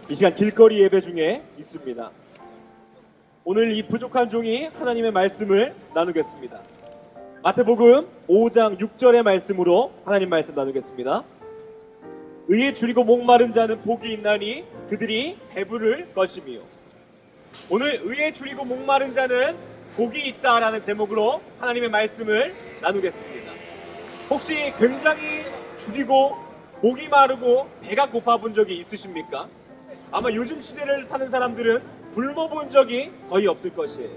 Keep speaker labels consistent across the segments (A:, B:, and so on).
A: 이 시간 길거리 예배 중에 있습니다. 오늘 이 부족한 종이 하나님의 말씀을 나누겠습니다. 마태복음 5장 6절의 말씀으로 하나님 말씀 나누겠습니다. 의에 줄이고 목마른 자는 복이 있나니 그들이 배부를 것이며. 오늘 의에 줄이고 목마른 자는 복이 있다라는 제목으로 하나님의 말씀을 나누겠습니다. 혹시 굉장히 줄이고 목이 마르고 배가 고파본 적이 있으십니까? 아마 요즘 시대를 사는 사람들은 굶어본 적이 거의 없을 것이에요.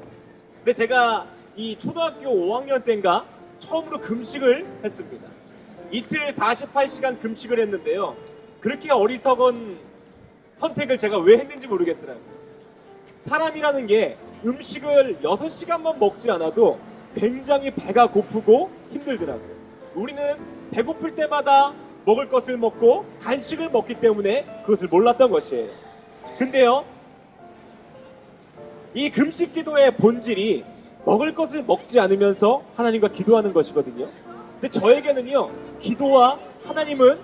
A: 근데 제가 이 초등학교 5학년 때인가 처음으로 금식을 했습니다. 이틀 48시간 금식을 했는데요. 그렇게 어리석은 선택을 제가 왜 했는지 모르겠더라고요. 사람이라는 게 음식을 6시간만 먹지 않아도 굉장히 배가 고프고 힘들더라고요. 우리는 배고플 때마다 먹을 것을 먹고 간식을 먹기 때문에 그것을 몰랐던 것이에요. 근데요, 이 금식 기도의 본질이 먹을 것을 먹지 않으면서 하나님과 기도하는 것이거든요. 근데 저에게는요, 기도와 하나님은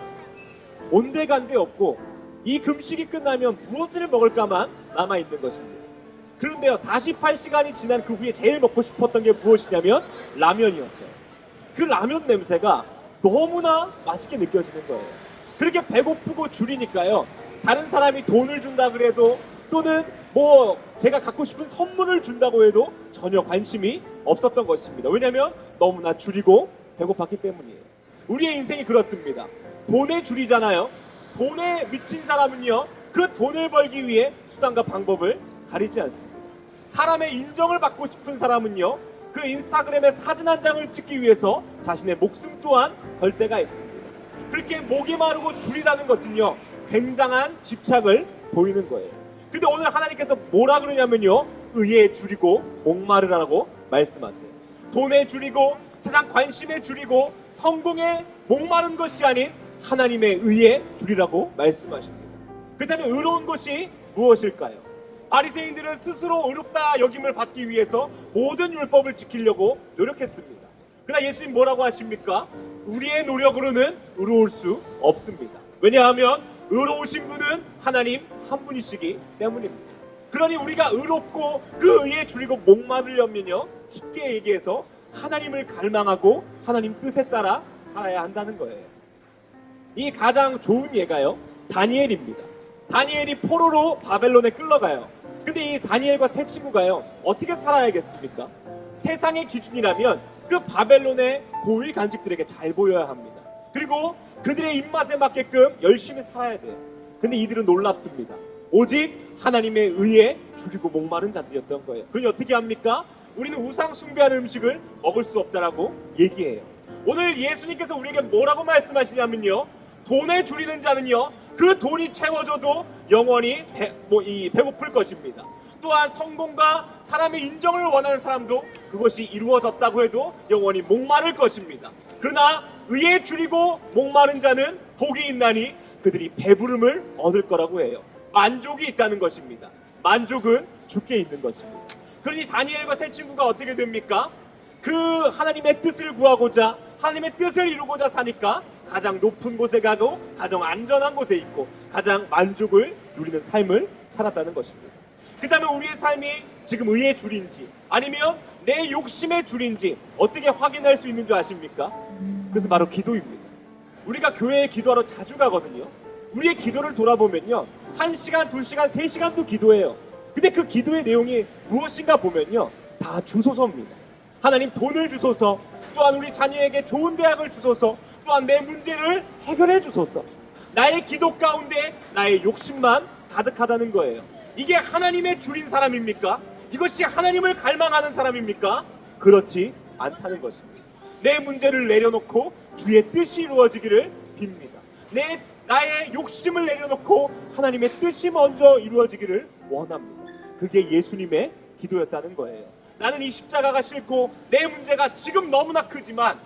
A: 온데간데 없고 이 금식이 끝나면 무엇을 먹을까만 남아있는 것입니다. 그런데요, 48시간이 지난 그 후에 제일 먹고 싶었던 게 무엇이냐면 라면이었어요. 그 라면 냄새가 너무나 맛있게 느껴지는 거예요. 그렇게 배고프고 줄이니까요, 다른 사람이 돈을 준다 그래도 또는 제가 갖고 싶은 선물을 준다고 해도 전혀 관심이 없었던 것입니다. 왜냐하면 너무나 줄이고 배고팠기 때문이에요. 우리의 인생이 그렇습니다. 돈에 줄이잖아요. 돈에 미친 사람은요, 그 돈을 벌기 위해 수단과 방법을 가리지 않습니다. 사람의 인정을 받고 싶은 사람은요, 그 인스타그램에 사진 한 장을 찍기 위해서 자신의 목숨 또한 걸 때가 있습니다. 그렇게 목이 마르고 줄이다는 것은요, 굉장한 집착을 보이는 거예요. 근데 오늘 하나님께서 뭐라 그러냐면요, 의에 줄이고 목마르라고 말씀하세요. 돈에 줄이고 세상 관심에 줄이고 성공에 목마른 것이 아닌 하나님의 의에 줄이라고 말씀하십니다. 그렇다면 의로운 것이 무엇일까요? 바리새인들은 스스로 의롭다 여김을 받기 위해서 모든 율법을 지키려고 노력했습니다. 그러나 예수님 뭐라고 하십니까? 우리의 노력으로는 의로울 수 없습니다. 왜냐하면 의로우신 분은 하나님 한 분이시기 때문입니다. 그러니 우리가 의롭고 그 의에 줄이고 목마르려면요, 쉽게 얘기해서 하나님을 갈망하고 하나님 뜻에 따라 살아야 한다는 거예요. 이 가장 좋은 예가요, 다니엘입니다. 다니엘이 포로로 바벨론에 끌려가요. 근데 이 다니엘과 세 친구가요, 어떻게 살아야겠습니까? 세상의 기준이라면 그 바벨론의 고위 간직들에게 잘 보여야 합니다. 그리고 그들의 입맛에 맞게끔 열심히 살아야 돼요. 근데 이들은 놀랍습니다. 오직 하나님의 의에 줄이고 목마른 자들이었던 거예요. 그러니 어떻게 합니까? 우리는 우상 숭배하는 음식을 먹을 수 없다라고 얘기해요. 오늘 예수님께서 우리에게 뭐라고 말씀하시냐면요, 돈에 줄이는 자는요, 그 돈이 채워져도 영원히 배고플 것입니다. 또한 성공과 사람의 인정을 원하는 사람도 그것이 이루어졌다고 해도 영원히 목마를 것입니다. 그러나 의에 줄이고 목마른 자는 복이 있나니 그들이 배부름을 얻을 거라고 해요. 만족이 있다는 것입니다. 만족은 주께 있는 것입니다. 그러니 다니엘과 세 친구가 어떻게 됩니까? 그 하나님의 뜻을 구하고자 하나님의 뜻을 이루고자 사니까 가장 높은 곳에 가고 가장 안전한 곳에 있고 가장 만족을 누리는 삶을 살았다는 것입니다. 그렇다면 우리의 삶이 지금 의에 줄인지 아니면 내 욕심에 줄인지 어떻게 확인할 수 있는 줄 아십니까? 그래서 바로 기도입니다. 우리가 교회에 기도하러 자주 가거든요. 우리의 기도를 돌아보면요, 1시간, 2시간, 3시간도 기도해요. 근데 그 기도의 내용이 무엇인가 보면요, 다 주소서입니다. 하나님 돈을 주소서, 또한 우리 자녀에게 좋은 대학을 주소서, 또한 내 문제를 해결해 주소서. 나의 기도 가운데 나의 욕심만 가득하다는 거예요. 이게 하나님의 줄인 사람입니까? 이것이 하나님을 갈망하는 사람입니까? 그렇지 않다는 것입니다. 내 문제를 내려놓고 주의 뜻이 이루어지기를 빕니다. 나의 욕심을 내려놓고 하나님의 뜻이 먼저 이루어지기를 원합니다. 그게 예수님의 기도였다는 거예요. 나는 이 십자가가 싫고 내 문제가 지금 너무나 크지만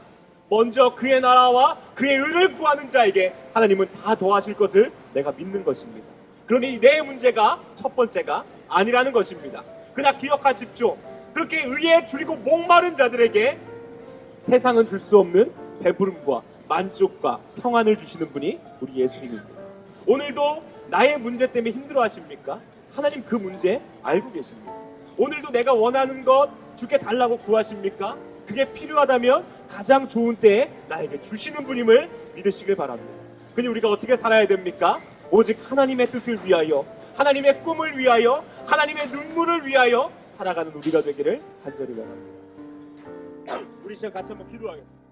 A: 먼저 그의 나라와 그의 의를 구하는 자에게 하나님은 다 더하실 것을 내가 믿는 것입니다. 그러니 내 문제가 첫 번째가 아니라는 것입니다. 그러나 기억하십시오. 그렇게 의에 줄이고 목마른 자들에게 세상은 줄 수 없는 배부름과 만족과 평안을 주시는 분이 우리 예수님입니다. 오늘도 나의 문제 때문에 힘들어하십니까? 하나님 그 문제 알고 계십니다. 오늘도 내가 원하는 것 주께 달라고 구하십니까? 그게 필요하다면 가장 좋은 때에 나에게 주시는 분임을 믿으시길 바랍니다. 그니 우리가 어떻게 살아야 됩니까? 오직 하나님의 뜻을 위하여, 하나님의 꿈을 위하여, 하나님의 눈물을 위하여 살아가는 우리가 되기를 간절히 바랍니다. 우리 시간 같이 한번 기도하겠습니다.